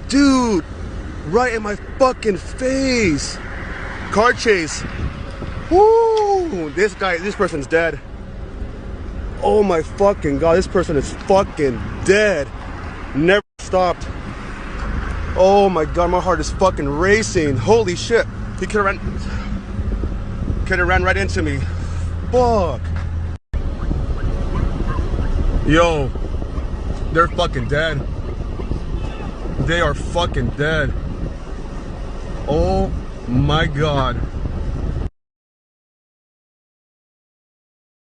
Dude, right in my fucking face. Car chase. Woo! This person's dead. Oh my fucking God, this person is fucking dead. Never stopped. Oh my God, my heart is fucking racing. Holy shit. He could have ran right into me. Fuck. Yo, they're fucking dead. They are fucking dead. Oh my God.